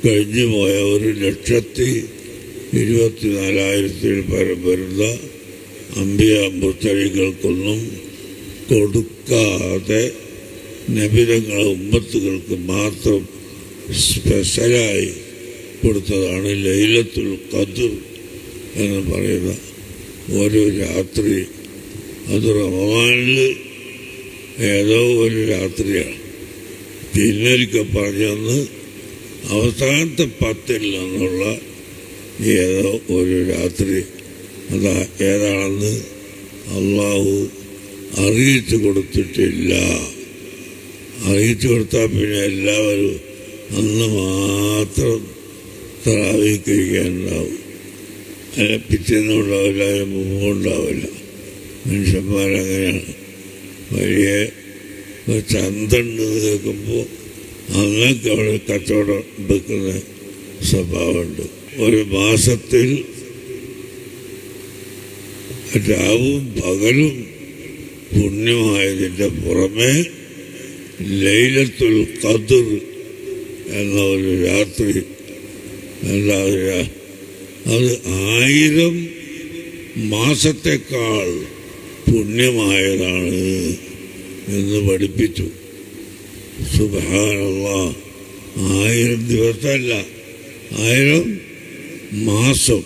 കഴിഞ്ഞുപോയ 1,24,000 പരം വരുന്ന അമ്പിയ മുർസലീങ്ങൾക്കൊന്നും കൊടുക്കാതെ നബിതങ്ങളെ ഉമ്മത്തുകൾക്ക് മാത്രം സ്പെഷ്യലായി കൊടുത്തതാണ് ലൈലത്തുൽ ഖദ്ർ എന്ന് പറയുന്ന ഒരു രാത്രി. അത് റമദാനിൽ ഏതോ ഒരു രാത്രിയാണ്. പിന്നൊരിക്കൽ പറഞ്ഞെന്ന് അവസാനത്തെ 10 നിന്നുള്ള ഏതോ ഒരു രാത്രി. അതാ ഏതാണെന്ന് അള്ളാഹു അറിയിച്ചു കൊടുത്തിട്ടില്ല. അറിയിച്ചു കൊടുത്താൽ പിന്നെ എല്ലാവരും അന്ന് മാത്രം തറാവീഹ് കഴിക്കാനുണ്ടാവും. അല്ല പിറ്റേന്നുണ്ടാവില്ല, മുമ്പുണ്ടാവില്ല. മനുഷ്യന്മാരങ്ങനെയാണ്. വലിയ ചന്തണ്ട് കേൾക്കുമ്പോൾ അങ്ങക്ക് അവിടെ കച്ചവടം വെക്കുന്ന സ്വഭാവമുണ്ട്. ഒരു മാസത്തിൽ രാവും പകലും പുണ്യമായതിൻ്റെ പുറമെ ലൈലത്തുൽ ഖദ്ർ എന്ന ഒരു രാത്രി എന്താ അത് 1000 മാസത്തേക്കാൾ പുണ്യമായതാണ് എന്ന് പഠിപ്പിച്ചു. സുബ്ഹാനല്ലാഹ്, 1000 ദിവസമല്ല, 1000 മാസം.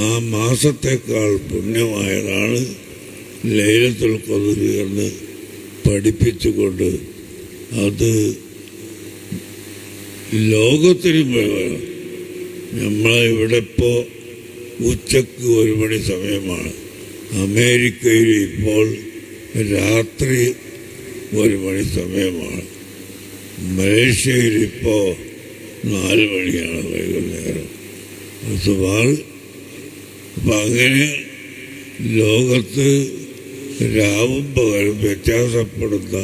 ആ മാസത്തേക്കാൾ പുണ്യമായതാണ് ലൈലത്തുൽ ഖദ്ർ എന്ന് പഠിപ്പിച്ചുകൊണ്ട് അത് ലോകത്തിന് വേണം. നമ്മളിവിടെ ഇപ്പോൾ ഉച്ചക്ക് 1 മണി സമയമാണ്. അമേരിക്കയിൽ ഇപ്പോൾ രാത്രി 1 മണി സമയമാണ്. മലേഷ്യയിൽ ഇപ്പോൾ 4 മണിയാണ് വൈകുന്നേരം. സുമാർ അപ്പം അങ്ങനെ ലോകത്ത് രാവും പകലും വ്യത്യാസപ്പെടുന്ന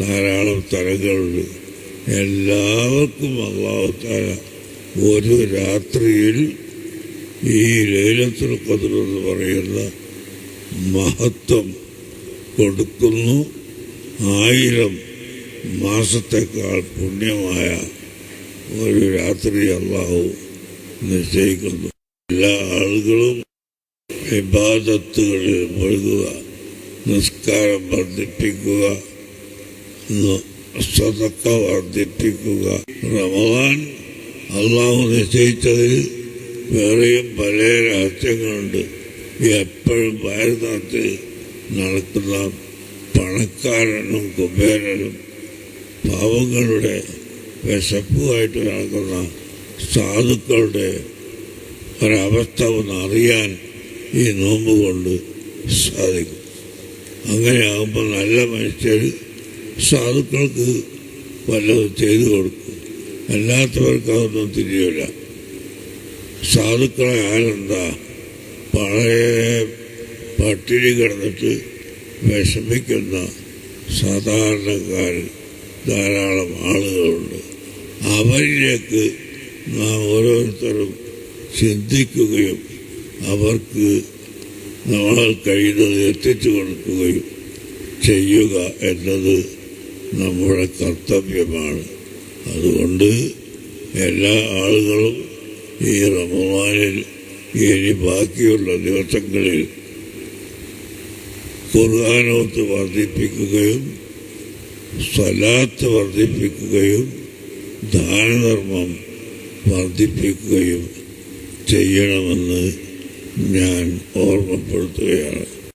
ധാരാളം സ്ഥലങ്ങളുണ്ട്. എല്ലാവർക്കും അല്ലാഹു തആല ഒരു രാത്രിയിൽ ഈ ലൈലത്തുൽ ഖദ്ർ എന്ന് പറയുന്ന മഹത്വം കൊടുക്കുന്നു. 1000 മാസത്തേക്കാൾ പുണ്യമായ ഒരു രാത്രി അല്ലാഹു നിശ്ചയിക്കുന്നു. എല്ലാ ആളുകളും ഇബാദത്തുകളിൽ മുഴുകുക, നിസ്കാരം വർദ്ധിപ്പിക്കുക, സദഖ വർദ്ധിപ്പിക്കുക. റമദാൻ അള്ളാഹു നിശ്ചയിച്ചതിൽ വേറെയും പല രഹസ്യങ്ങളുണ്ട്. എപ്പോഴും ഭാരതത്തിൽ നടക്കുന്ന പണക്കാരനും കുബേരനും പാവങ്ങളുടെ വിശപ്പുമായിട്ട് നടക്കുന്ന സാധുക്കളുടെ ഒരവസ്ഥ ഒന്ന് അറിയാൻ ഈ നോമ്പ് കൊണ്ട് സാധിക്കും. അങ്ങനെയാകുമ്പോൾ നല്ല മനുഷ്യർ സാധുക്കൾക്ക് വല്ലതും ചെയ്തു കൊടുക്കും. അല്ലാത്തവർക്ക് അതൊന്നും തിരിയില്ല. സാധുക്കളെ ആരെന്താ വളരെ പട്ടിണി കിടന്നിട്ട് വിഷമിക്കുന്ന സാധാരണക്കാർ ധാരാളം ആളുകളുണ്ട്. അവരിലേക്ക് നാം ഓരോരുത്തരും ചിന്തിക്കുകയും അവർക്ക് നമ്മളാൽ കഴിയുന്നത് എത്തിച്ചു കൊടുക്കുകയും ചെയ്യുക എന്നത് നമ്മുടെ കർത്തവ്യമാണ്. അതുകൊണ്ട് എല്ലാ ആളുകളും ഈ റമദാനിൽ ഇനി ബാക്കിയുള്ള ദിവസങ്ങളിൽ ഖുർആനോത്ത് വർദ്ധിപ്പിക്കുകയും സ്വലാത്ത് വർദ്ധിപ്പിക്കുകയും ദാനധർമ്മം വർദ്ധിപ്പിക്കുകയും ചെയ്യണമെന്ന് ഞാൻ ഓർമ്മപ്പെടുത്തുകയാണ്.